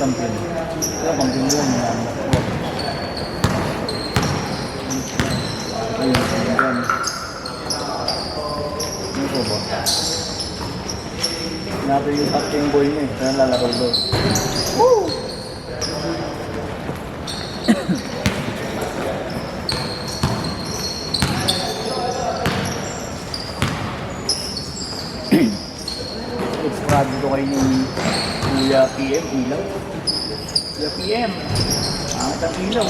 champion. Kaya champion yun. Ayun, ayun. Ano po ba? Nato yung acting boy niya eh. Kaya lalakal doon. Woo! Subscribe dito kayo ni Kuya PM Ilaw. Kuya PM. Ang itang ilaw.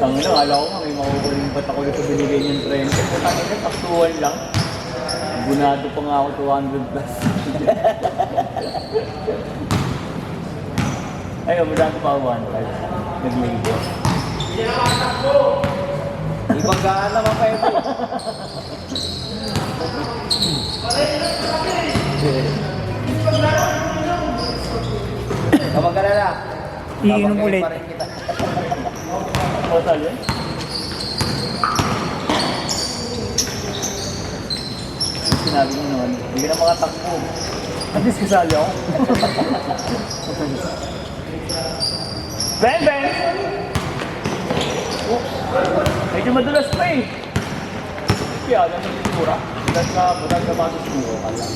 Ang ino, alam ko nga may makukuling ba't ako dito binigay niyong 30. Putang ina, taktuhan lang. Bunado pa nga ako 200 plus. Ayun, bunado pa ako 1.5. Nag-labor. Ibang gaan naman kayo po. Kapag ka na. Iinom ulit. Total yun? Sinabi mo naman, hindi ka na makatakbo. At least kasali ako. Ben! Ben! Oh, medyo madulas pa eh. Kaya alam mo yung pura. Budag ka ba sa siguro ka lang.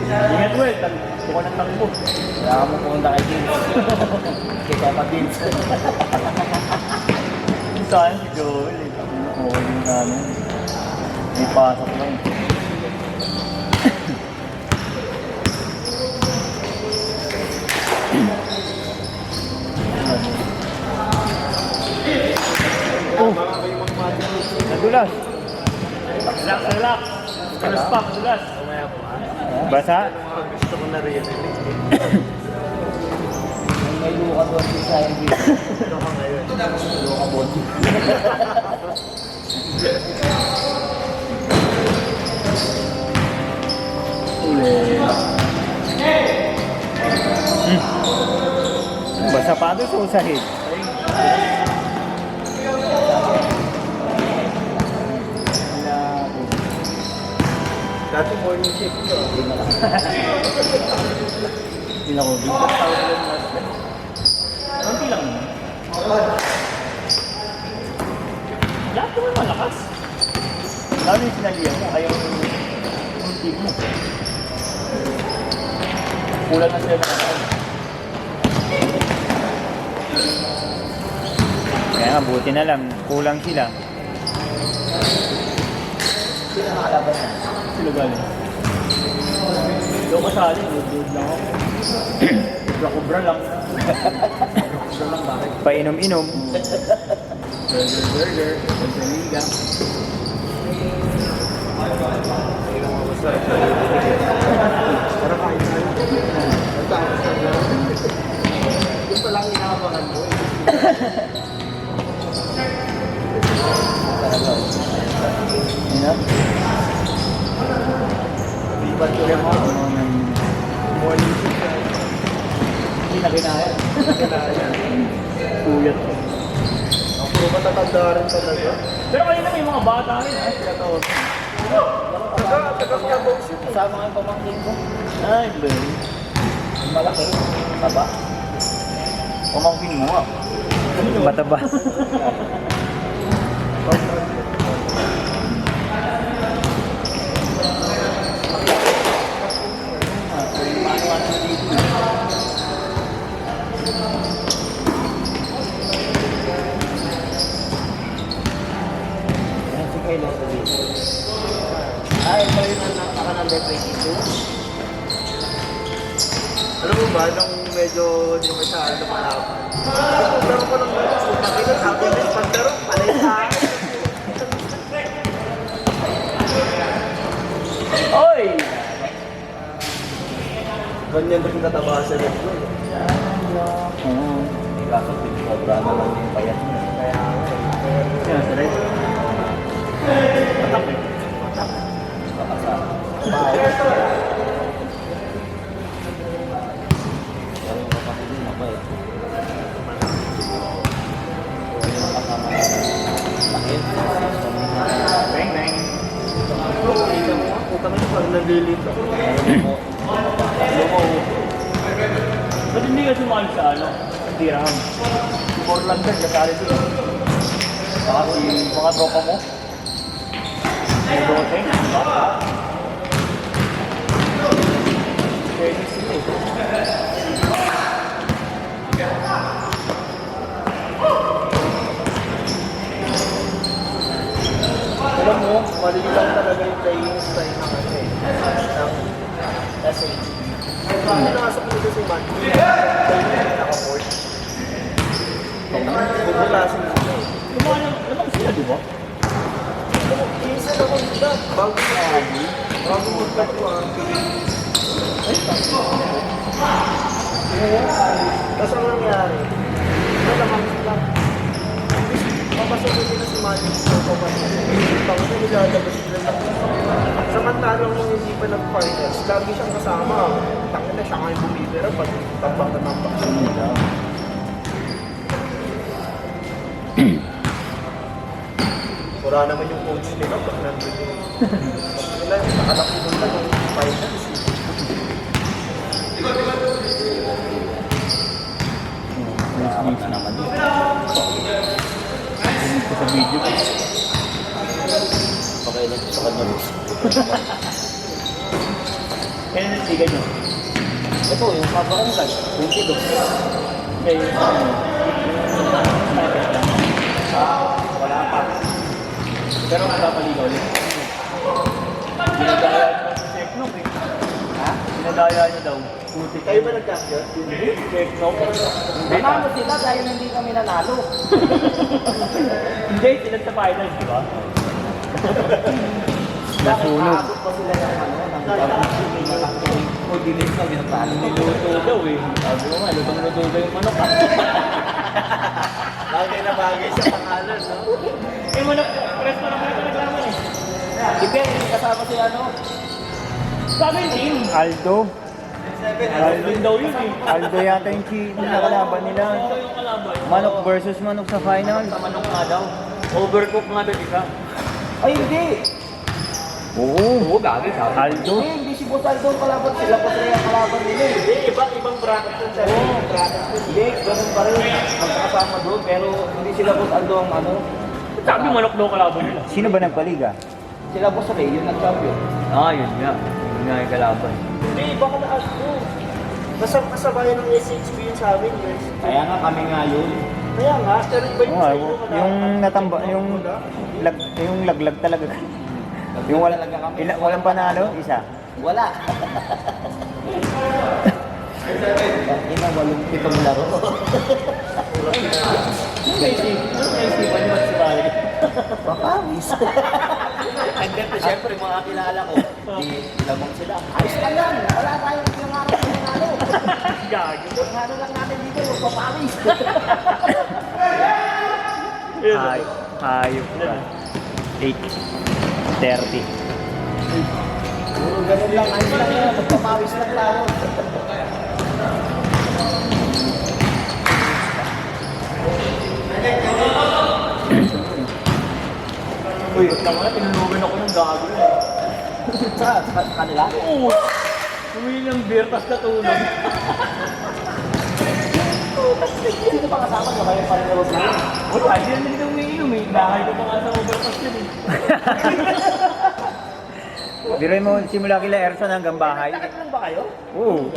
Ingat mo eh, tuko ng takbo. Kaya mo pumunta kay Vince. Kay Papa Vince. Saan si Joel eh. Okay yung namin. May pasok lang. Oh! Nadulas! Relax, relax! Nadulas pa, nadulas! Basa? Gusto ko na rin. May luka doon si Sayang Vince. Luka ngayon. Luka body. Basa pa doon sa usahid. Dati morning shift ko. Hindi na ko. Biglang tawag lang natin. Kunti lang naman. Lahat naman malakas. Lalo yung sinalihan mo, ayaw yung team mo. Kulang na sila nakasal. Kaya nga, buti na lang. Kulang sila. Sino nakalaban na? Sila galing. Doon kasali, doon lang ako. Kubra lang. Kubra lang bakit? Painom-inom. Burger, Liga. Para kain tayo. Yung palang inaabangan mo. Ano? Iban ko yung mga morning shift. Hindi na kinaya. Kinaya. Puyat. Ang puro matatanda rin talaga. Pero kanina may mga bata rin. Ay, sila tawag. Taga-Quiabaw siya. Kasama nga yung pamangkin ko. Ay, Ben. Malaki. Taba. Pamangkin mo nga. Mataba. Ay, ito yung naka-number 22. Alam mo ba, nung medyo hindi mo sa akin lumalaban, pero ko lang nakita sabi mo yung pagdaro, palay sa akin. Oy! Ganyan rin kataba sa left ko. Oo. May kaso, sobra na lang yung payat mo. Kaya, Yan, sa right. Matak eh. makasama. Bakit? Pero yung kapatid mo, mabait. Yung makasama natin. Bakit? Maglilito. Loko. Ba't hindi ka sumali sa ano? Dirham. Orlando, kasali sila. Saka si mga tropa mo. May dote. Tennis sila eh. Alam mo, mali lang talaga yung playing style ng ano eh. Ng SHB. Pinasok nito si Matt. Naka-port. Bubutasin sila eh. Lamang sila, di ba? Isa na kung ito. Bago magpatuwa. Tapos ang nangyari, nalamang sila. Papasok ko sila si Manny sa papasok. Tapos na nilalabas sila lang. Samantalang nung hindi pa nag-finals, lagi siyang kasama. Tangin na siya ngayon bumibira pag tambak na tambak siya. Wala naman yung coach nila pag nandun yun. Pag nila, nakalaki doon lang yung finals. Nakakot na naman. Hindi ko sa video ko. Pakailan ko sa kanya. Kaya nasigan nyo. Ito, yung kabarangay. 22. Kaya yung sniper lang. Wala pa. Pero napapaligaw ulit. Sinadaya nyo sa Teknok eh. Ha? Sinadaya nyo daw. Putik. Kayo ba nag-champion? Hindi, Teknok. Hindi, Nanalo sila dahil hindi kami nanalo. hindi, sila sa finals, di ba? Nasunog. Aabot pa sila ng ano, ng ordinate na binatalo. Niluto daw eh. Sabi ko nga, lutong-luto daw yung manok ah. Bagay na bagay sa pangalan, no? Eh, manok, press pa naman ito naglaman eh. Depende, kasama si ano. 17! Aldo. Aldo daw yun eh. Aldo yata yung nakalaban nila. Oo, yung kalaban. Manok versus manok sa final. Sa manok nga daw. Overcook nga daw, isa. Ay, hindi! Oo. gagi sabi. Aldo. Hindi si Boss Aldo ang kalaban. Sila pa sila ang kalaban nila eh. Hindi, ibang bracket yun siya. Oo, bracket yun. Hindi, ganun pa rin. Magkakasama doon, pero hindi sila Boss Aldo ang ano. Sabi manok daw kalaban nila. Sino ba nagpaliga? Sila Boss Ray, yung nag-champion. Ah, yun nga. Yun nga yung kalaban. Hindi, baka na Aldo. Kasabayan ng SHB yun sa amin, guys. Kaya nga kami nga yun. Kaya nga, pero iba yung Oo, sa inyo. yung natamba, yung laglag talaga. Yung walang panalo, isa. Wala. Ina, 87 laro. Naisipan nyo si Bali. Papawis. Hanggang to, siyempre, mga kilala ko, di lamang sila. Ayos lang yan. Wala tayong pinangarap ng nanalo. Gagi. Yung ano lang natin dito, yung papawis. Hayop ka. 8:30. Puro ganun lang, ayos lang yan. Magpapawis lang tayo. Uy, tama na, tinulungan ako ng gago na eh. Sa kanila? Oo. Bumili ng beer, tas natulog. Sino pa kasama nyo kayo panilawas na yun? Wala, hindi naman daw umiinom eh. Bahay ko pa nga sa overpass yun eh. Biroy mo, simula kila Erson hanggang bahay. Nakatulong ba kayo? Oo.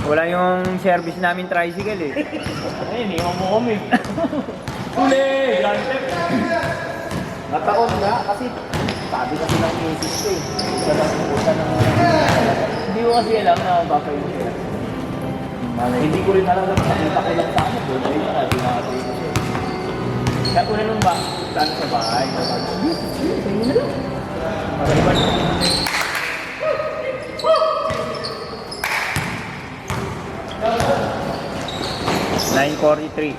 Wala yung service namin tricycle eh. Ayun, iwan mo kami. Uli! Grand theft! Nataon nga kasi sabi kasi ng misis ko eh. Isa lang pupunta ng... Hindi ko kasi alam na baka yun sila. Hindi ko rin alam na nakita ko lang sa ano doon. Ayun na, di nakatay ko siya. Kaya una nung ba, saan sa bahay? Tingin na lang. Magaliban. 9:43.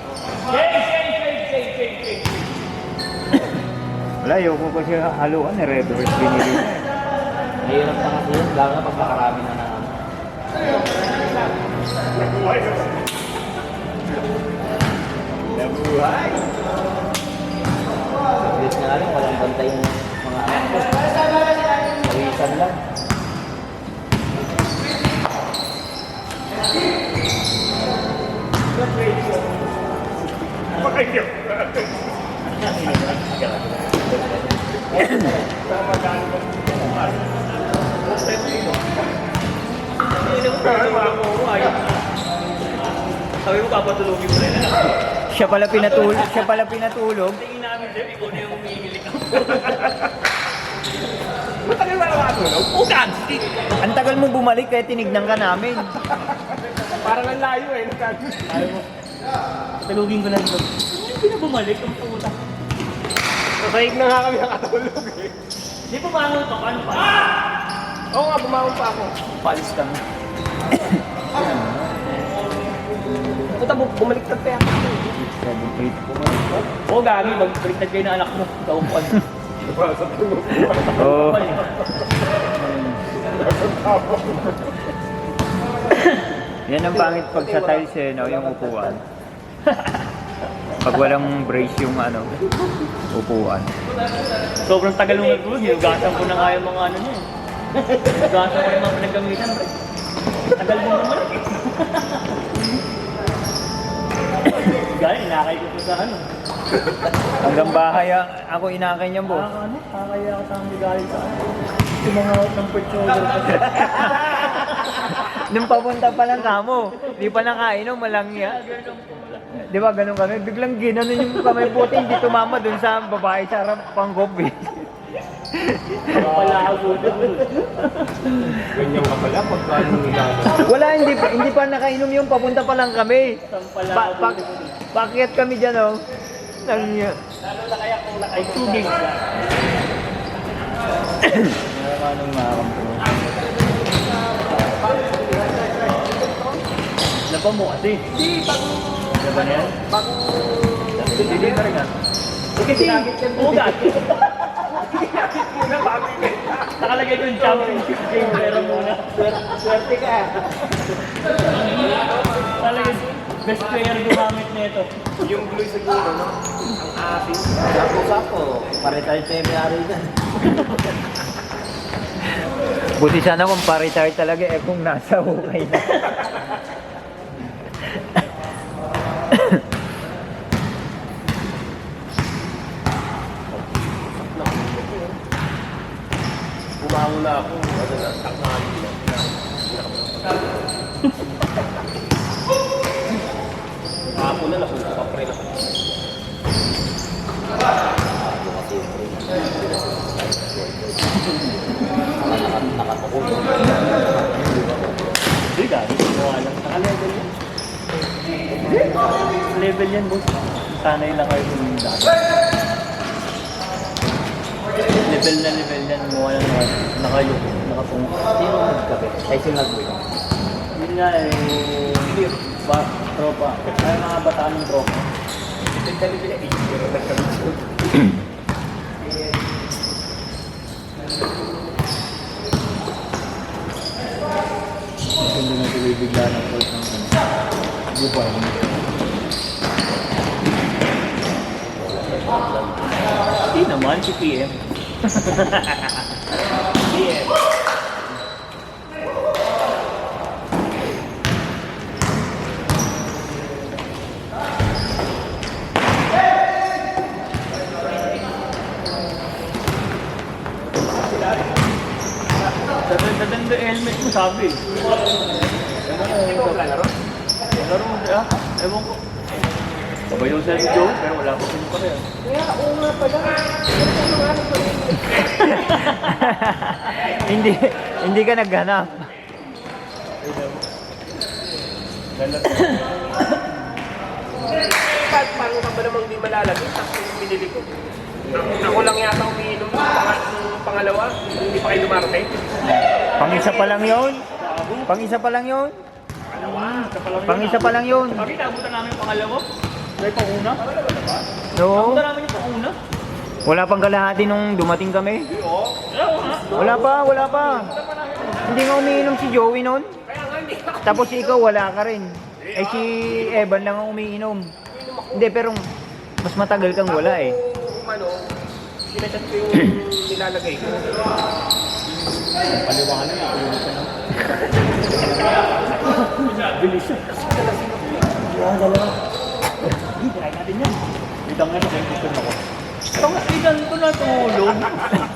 Wala, ayoko ko siya haluan eh. Red Horse binili na eh. Mahirap na kasi yun, lalo na pag nakarami na naman. Nabuhay! Saglit nga rin, walang bantay yung mga anak ko. Pawisan lang. Sabi mo, papatulogin mo rin. Siya pala pinatulog. Tingin namin, Jeff, ikaw na yung humihili ka. Matagal ba naman natulog? Ugan! Ang tagal mo bumalik kaya tinignan ka namin. Parang ang layo eh. Ayaw mo. Tulugin ko lang ito. Hindi na bumalik ang puta. Nasahig na nga kami nakatulog eh. Di ba bangon ka? Paano pa? Oo nga, bumangon pa ako. Palis kami. Puta, bumaliktad pa yata ako. 7, 8. Oo, gagi. Magbaliktad kayo ng anak mo. Sa upuan. Oo. Yan ang pangit pag sa tiles eh, no? Yung upuan. Pag walang brace yung ano, upuan. Sobrang tagal mo nagtulog. Hinugasan ko na nga yung mga ano niya. Hinugasan ko yung mga pinagamitan. Tagal mo naman. Gaya, inakay ko sa ano. Hanggang bahay ako inakay niyan, boss. Ano? Kakaya ka sa mga galing sa ano. Yung mga out ng port shoulder ko. Nung papunta pa lang kamo, di pa nakainom, malangya. Di ba ganun kami? Biglang ginanon yung kamay puti, hindi tumama dun sa babae sa harap pang kopi. Wala ako doon. Ganyan ka pala pagka nung ilalo. Wala, hindi pa nakainom yung papunta pa lang kami. Sampala ako. Pakyat kami dyan, oh. Nangya. Lalo na kaya kung ay 2 games na. Meron ka nung makakampo. Laba mo kasi. Hindi, Laba na yan? Hindi ka rin nga. kasi Ugat. muna bago yun. Nakalagay ko yung championship game. Pero muna. Swerte ka. Talaga best player gumamit nito. Yung blue siguro, no? Ang ating. Sapo-sapo, pare-tayo tayo may-ari dyan. Buti sana kung pare-retire talaga, eh kung nasa hukay na. Bumangon na ako. Ano na, takmahan nila. Ako na, napunta pa rin ako. Hindi ka. Naka-level yan. Level yan, boss. Sanay lang kayo kung dati. Level na level yan. Mukha na nakayok. Nakapunga. Sino nagkape? Ay, sino nagkape? Yun nga eh. Hindi. Tropa. Ay, mga bataan ng tropa. Hindi na tuloy bigla ng court ng bupa. Hindi naman, si PM. PM. Ganda helmet mo, sabi. Ewan ko, laro mo siya? Ewan ko. Sabayaw sa ni Joe, pero wala pa sino pa rin. Kaya, oo nga pala. hindi ka naghanap. Paano ka ba namang di malalagay? Tapos yung binili ko. Ako lang yata umiinom ng pangalawa. Hindi pa kayo dumarte. Pang-isa pa lang yun. Pang-isa pa lang yun. Pang-isa pa lang yun. Sabi, naabutan namin yung pangalawa. May panguna. No, Naabutan namin yung panguna. wala pang kalahati nung dumating kami. Oo nga. Wala pa. Hindi nga umiinom si Joey noon. Tapos ikaw wala ka rin. Eh si Evan lang ang umiinom. Hindi, pero mas matagal kang wala eh. Kung ano, sinachat ko yung nilalagay ko. Paliwangan niya. Bilis yun. Hindi, try natin yan. Itang nga naman gusto na ko. Itang ilan ko natulog.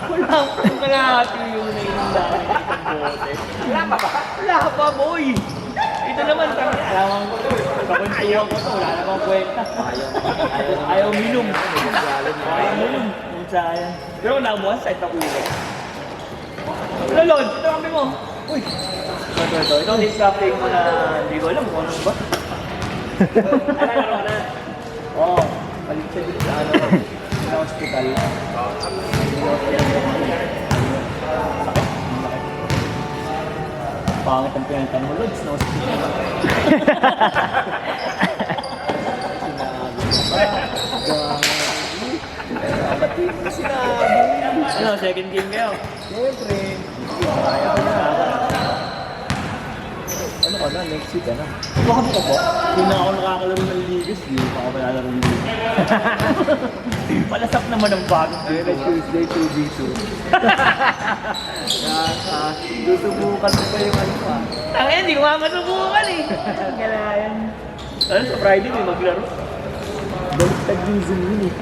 Wala akong kalahati yung nainom namin. Wala pa ba? Wala pa, boy. Ito naman, alaman ko to. Kakuntuhan ko to, wala namang kwenta. Ayaw minum. Ayaw minum. Kung saan. Pero wala mo, side na ulo. Wala, Lord. Ito kami mo. Uy. Ito. Ito, discovering ko na hindi ko alam kung ano ba. Ano na? Oo. Balik sa dito sa ano. Sa hospital. Pangit ang pinalitan mo, Lods, na hospital. Ano, second game kayo? Siyempre. Ano ka na? Next week ka na. Baka mo ba? Kung na ako nakakalaro ng Ligas, di pa ako malalaro ng Ligas. Palasap naman ang bagong dito. Tuesday, 2v2. Susubukan mo pa yung ano pa. Tangin, hindi ko nga masubukan eh. Galayan. Ano, sa Friday may maglaro? Baliktad yung Zoom yun eh.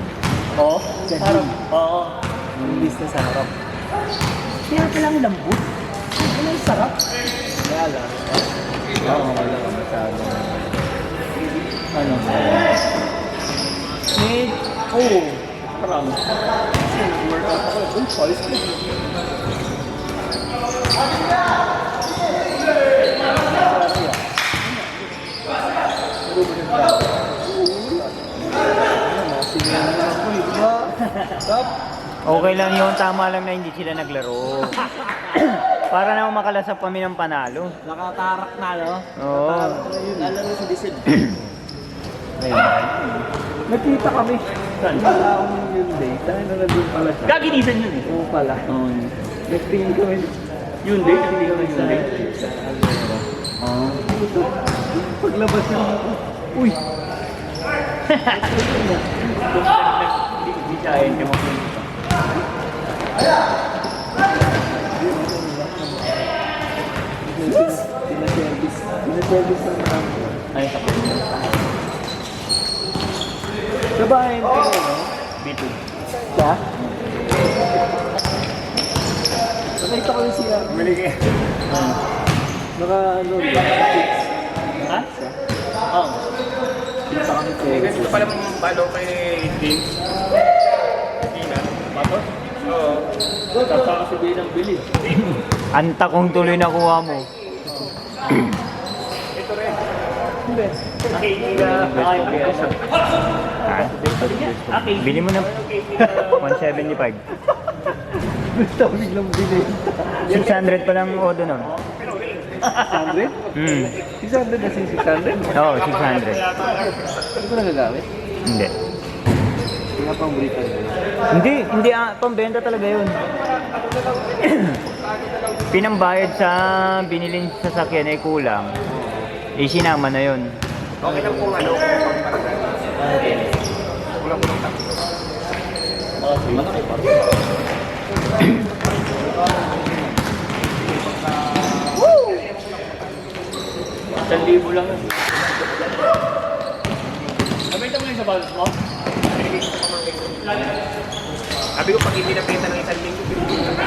Oo. Sa Harap. gym. Oo. Yung lista sa harap. Kaya palang lambot. Ano yung sarap? Kaya lang. Oo, wala ka masyado. Ano? Oo. Parang. Workout ako. Uy, polis ko. Okay lang yun, tama lang na hindi sila naglaro. Para naman makalasap kami ng panalo. Nakatarak na, no? Oo. Lalaro si Diesel. Nagkita kami. Saan? Wala akong yun day. Tayo na nandun pala siya. Gaginisan yun eh. Oo pala. Oo. Nagtingin kami. Yun day, hindi kami yun day. Ah. Paglabas niya. Uy! Hindi siya ayun ka mapunta. Pinaservice. Pinaservice ng mga. Ay, sa Sa bahay mo, no? B2. Siya? Nakita ko yung siya. Bumili ka. Naka ano yun? Naka-fix. Ha? Oo. Kita kami service. Gusto pala mong paano kay James? Hindi na. Tapos? Oo. Tapos sasabihin ng bili. Anta kung tuloy nakuha mo. Ito rin. Hindi. Nakikita. Nakikita. Ha? Okay. Bili mo na 175. Gusto ko biglang bilhin. 600 pa lang odo nun. 600? 600 na 600? Oo, 600. Hindi ko nagagamit. Hindi. Pinapang Britain. Hindi pambenta talaga yun. Pinambayad sa biniling sasakyan ay kulang. Sinama na yun. Okay lang kung ano, kulang-kulang tatlo. Isang libo lang yun. Nabenta mo yung sa balos mo? Sabi ko, pag hindi napita ng 1 linggo, pinipita ka.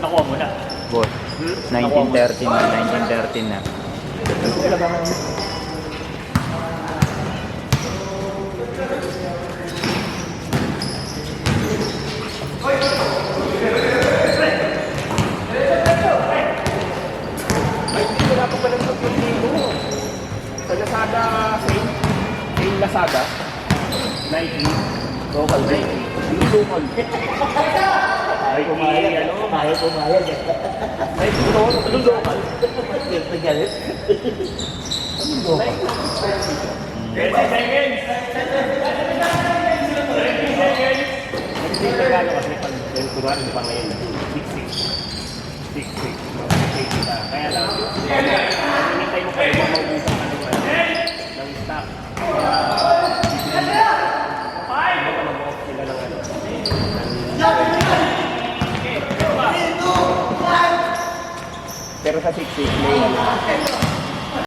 Nakuha mo na. Boss. 1913 na, 1913 na. Ay, hindi ko na pa pala ng 1 linggo. Sa Lazada, same Lazada. 90. Local day. Yung local. Ay, kumayag, ano? Kaya pumayag eh. Ay, anong local? Siyempre galit. 30 seconds! Hindi na gano'n kasi pag kunwari di pa ngayon, 6-6. 6-6. Kaya lang, hinintay mo kayo kung maubusan ka ng stock. Hindi pa mag-off sila ng ano. Pero sa 6-6 lane.